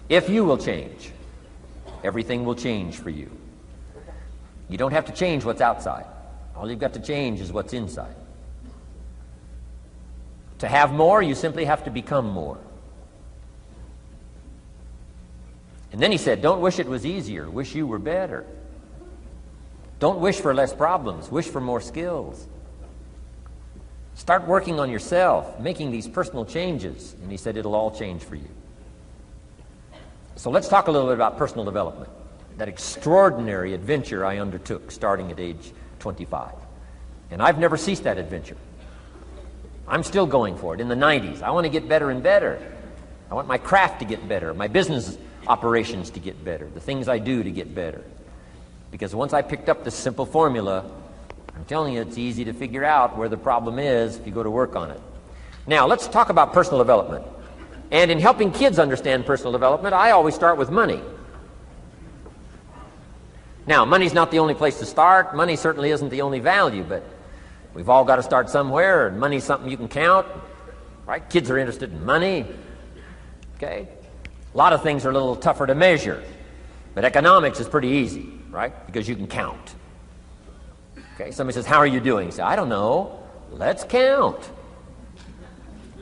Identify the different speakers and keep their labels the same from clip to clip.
Speaker 1: If you will change, everything will change for you. You don't have to change what's outside. All you've got to change is what's inside. To have more, you simply have to become more. And then he said, don't wish it was easier. Wish you were better. Don't wish for less problems. Wish for more skills. Start working on yourself, making these personal changes. And he said it'll all change for you. So let's talk a little bit about personal development. That extraordinary adventure I undertook starting at age 25. And I've never ceased that adventure. I'm still going for it. In the 90s, I want to get better and better. I want my craft to get better, my business operations to get better, the things I do to get better. Because once I picked up this simple formula, I'm telling you, it's easy to figure out where the problem is if you go to work on it. Now, let's talk about personal development. And in helping kids understand personal development, I always start with money. Now, money's not the only place to start. Money certainly isn't the only value, but we've all got to start somewhere, and money's something you can count, right? Kids are interested in money, okay? A lot of things are a little tougher to measure, but economics is pretty easy, right? Because you can count. Okay, somebody says, how are you doing? You say, I don't know. Let's count.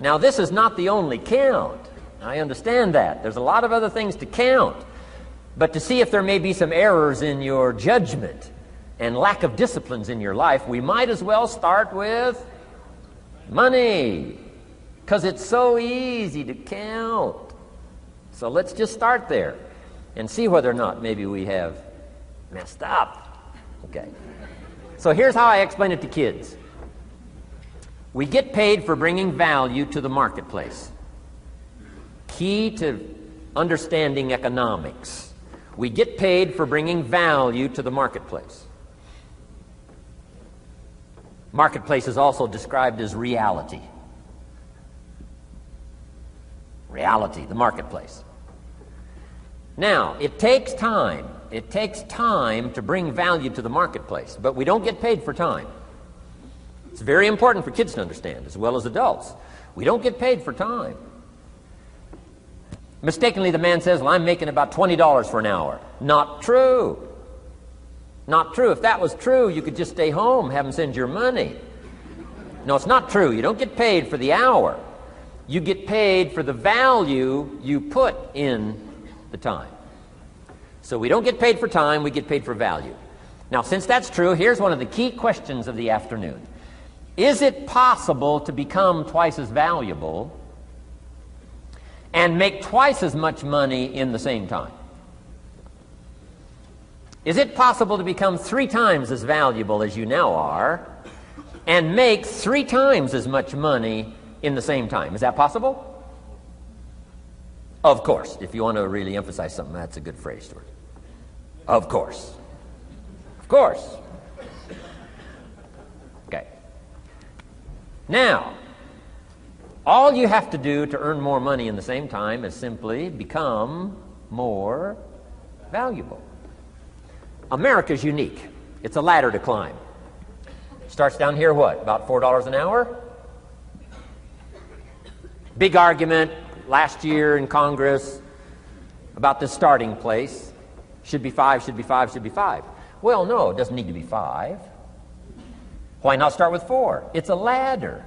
Speaker 1: Now, this is not the only count. I understand that. There's a lot of other things to count. But to see if there may be some errors in your judgment and lack of disciplines in your life, we might as well start with money, because it's so easy to count. So let's just start there and see whether or not maybe we have messed up. Okay. So here's how I explain it to kids. We get paid for bringing value to the marketplace. Key to understanding economics. We get paid for bringing value to the marketplace. Marketplace is also described as reality. Reality, the marketplace. Now, it takes time. It takes time to bring value to the marketplace, but we don't get paid for time. It's very important for kids to understand, as well as adults. We don't get paid for time. Mistakenly, the man says, well, I'm making about $20 for an hour. Not true. Not true. If that was true, you could just stay home, have them send your money. No, it's not true. You don't get paid for the hour. You get paid for the value you put in the time. So we don't get paid for time, we get paid for value. Now, since that's true, here's one of the key questions of the afternoon. Is it possible to become twice as valuable and make twice as much money in the same time? Is it possible to become 3 times as valuable as you now are and make 3 times as much money in the same time? Is that possible? Of course. If you want to really emphasize something, that's a good phrase, Stuart. Of course. Of course. Okay. Now, all you have to do to earn more money in the same time is simply become more valuable. America's unique. It's a ladder to climb. Starts down here, what, about $4 an hour? Big argument last year in Congress about the starting place. Should be 5, should be 5, should be 5. Well, no, it doesn't need to be 5. Why not start with 4? It's a ladder.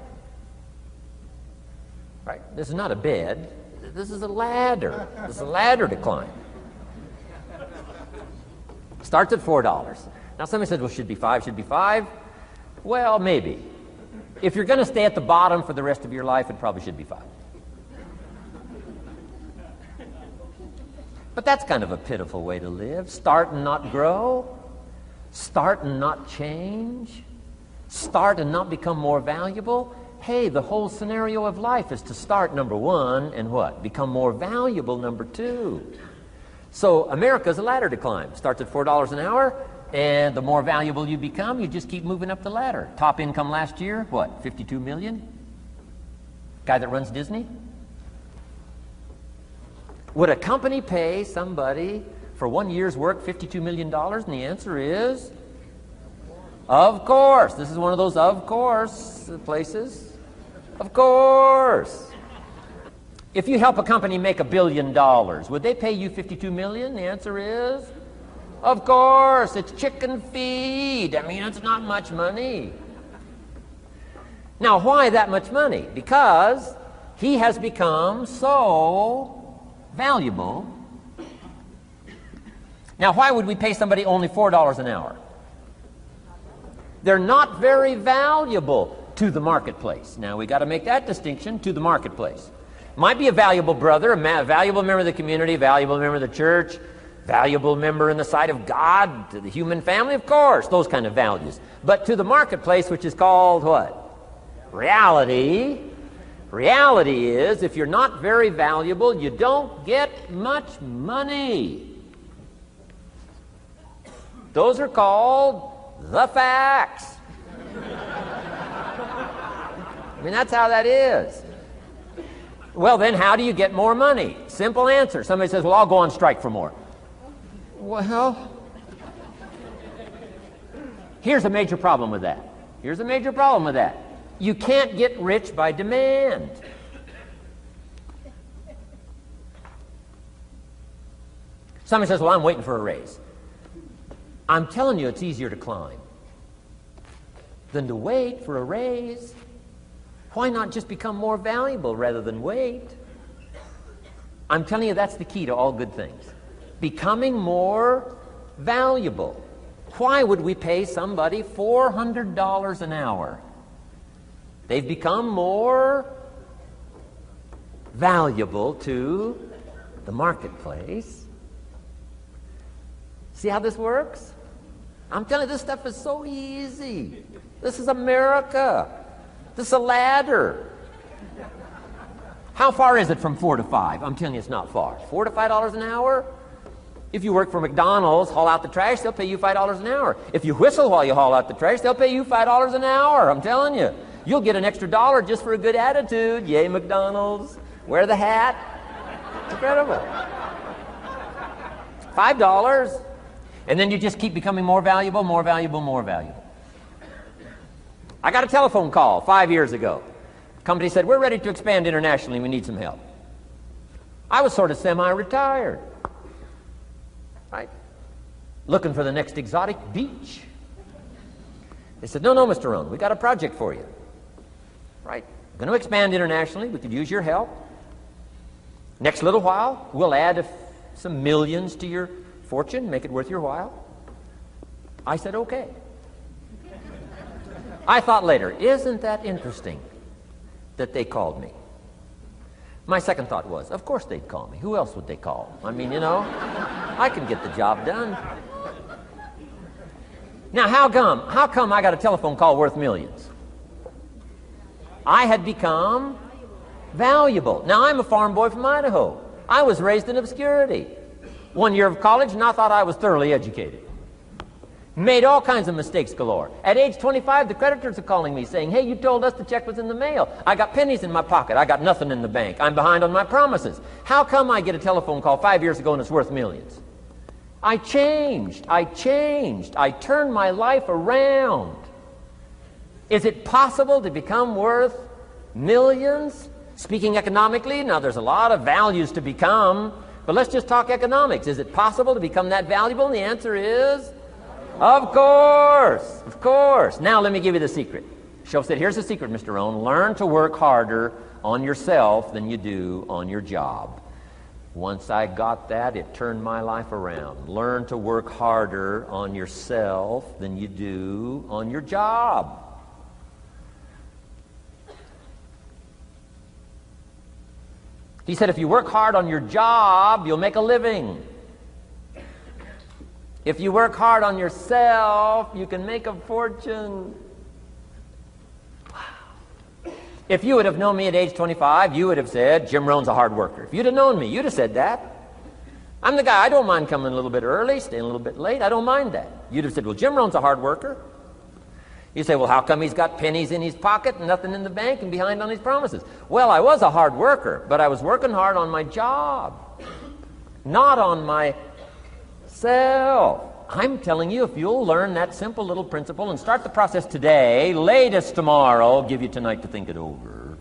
Speaker 1: Right? This is not a bed. This is a ladder. This is a ladder to climb. Starts at $4. Now somebody says, well, should be 5, should be 5. Well, maybe. If you're going to stay at the bottom for the rest of your life, it probably should be 5. But that's kind of a pitiful way to live. Start and not grow. Start and not change. Start and not become more valuable. Hey, the whole scenario of life is to start, number 1, and what? Become more valuable, number 2. So America's a ladder to climb. Starts at $4 an hour, and the more valuable you become, you just keep moving up the ladder. Top income last year, what, 52 million? Guy that runs Disney? Would a company pay somebody for 1 year's work $52 million? And the answer is, of course. This is one of those of course places. Of course. If you help a company make $1 billion, would they pay you $52 million? The answer is, of course, it's chicken feed. I mean, it's not much money. Now, why that much money? Because he has become so valuable. Now, why would we pay somebody only $4 an hour? They're not very valuable to the marketplace. Now, we got to make that distinction, to the marketplace. Might be a valuable brother, a valuable member of the community, a valuable member of the church, valuable member in the sight of God, to the human family, of course, those kind of values. But to the marketplace, which is called what? Reality. Reality is, if you're not very valuable, you don't get much money. Those are called the facts. I mean, that's how that is. Well, then, how do you get more money? Simple answer. Somebody says, well, I'll go on strike for more. Well, here's a major problem with that. Here's a major problem with that. You can't get rich by demand. Somebody says, well, I'm waiting for a raise. I'm telling you, it's easier to climb than to wait for a raise. Why not just become more valuable rather than wait? I'm telling you, that's the key to all good things. Becoming more valuable. Why would we pay somebody $400 an hour? They've become more valuable to the marketplace. See how this works? I'm telling you, this stuff is so easy. This is America. This is a ladder. How far is it from 4 to 5? I'm telling you, it's not far. $4 to $5 an hour? If you work for McDonald's, haul out the trash, they'll pay you $5 an hour. If you whistle while you haul out the trash, they'll pay you $5 an hour. I'm telling you. You'll get an extra $1 just for a good attitude. Yay, McDonald's. Wear the hat. It's incredible. $5. And then you just keep becoming more valuable, more valuable, more valuable. I got a telephone call 5 years ago. The company said, we're ready to expand internationally. We need some help. I was sort of semi-retired. Right? Looking for the next exotic beach. They said, no, Mr. Rohn, we got a project for you. Right? We're going to expand internationally. We could use your help. Next little while, we'll add some millions to your fortune, make it worth your while. I said, okay. I thought later, isn't that interesting that they called me? My second thought was, of course they'd call me. Who else would they call? I mean, I can get the job done. Now, how come I got a telephone call worth millions? I had become valuable. Now, I'm a farm boy from Idaho. I was raised in obscurity. 1 year of college, and I thought I was thoroughly educated. Made all kinds of mistakes galore. At age 25, the creditors are calling me saying, hey, you told us the check was in the mail. I got pennies in my pocket. I got nothing in the bank. I'm behind on my promises. How come I get a telephone call 5 years ago and it's worth millions? I changed. I turned my life around. Is it possible to become worth millions? Speaking economically, now there's a lot of values to become, but let's just talk economics. Is it possible to become that valuable? And the answer is, of course, of course. Now let me give you the secret. Shoaff said, here's the secret, Mr. Rohn. Learn to work harder on yourself than you do on your job. Once I got that, it turned my life around. Learn to work harder on yourself than you do on your job. He said, if you work hard on your job, you'll make a living. If you work hard on yourself, you can make a fortune. Wow. If you would have known me at age 25, you would have said, Jim Rohn's a hard worker. If you'd have known me, you'd have said that. I'm the guy, I don't mind coming a little bit early, staying a little bit late. I don't mind that. You'd have said, well, Jim Rohn's a hard worker. You say, well, how come he's got pennies in his pocket and nothing in the bank and behind on his promises? Well, I was a hard worker, but I was working hard on my job, not on myself. I'm telling you, if you'll learn that simple little principle and start the process today, latest tomorrow, I'll give you tonight to think it over.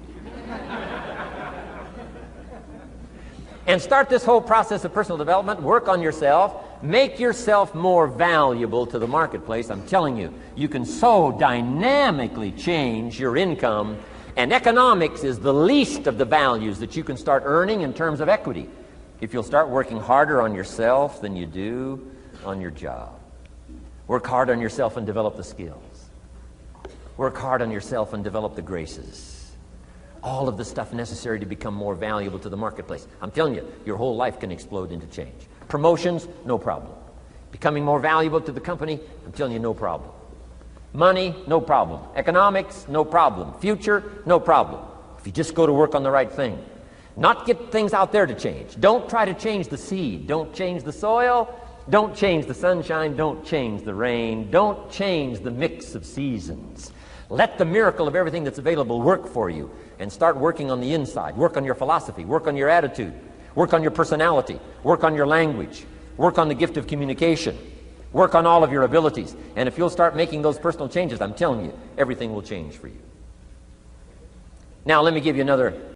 Speaker 1: and start this whole process of personal development, work on yourself, make yourself more valuable to the marketplace, I'm telling you, you can so dynamically change your income, and economics is the least of the values that you can start earning in terms of equity if you'll start working harder on yourself than you do on your job. Work hard on yourself and develop the skills. Work hard on yourself and develop the graces. All of the stuff necessary to become more valuable to the marketplace. I'm telling you, your whole life can explode into change. Promotions, no problem. Becoming more valuable to the company, I'm telling you, no problem. Money, no problem. Economics, no problem. Future, no problem. If you just go to work on the right thing. Not get things out there to change. Don't try to change the seed. Don't change the soil. Don't change the sunshine. Don't change the rain. Don't change the mix of seasons. Let the miracle of everything that's available work for you, and start working on the inside. Work on your philosophy. Work on your attitude. Work on your personality. Work on your language. Work on the gift of communication. Work on all of your abilities. And if you'll start making those personal changes, I'm telling you, everything will change for you. Now, let me give you another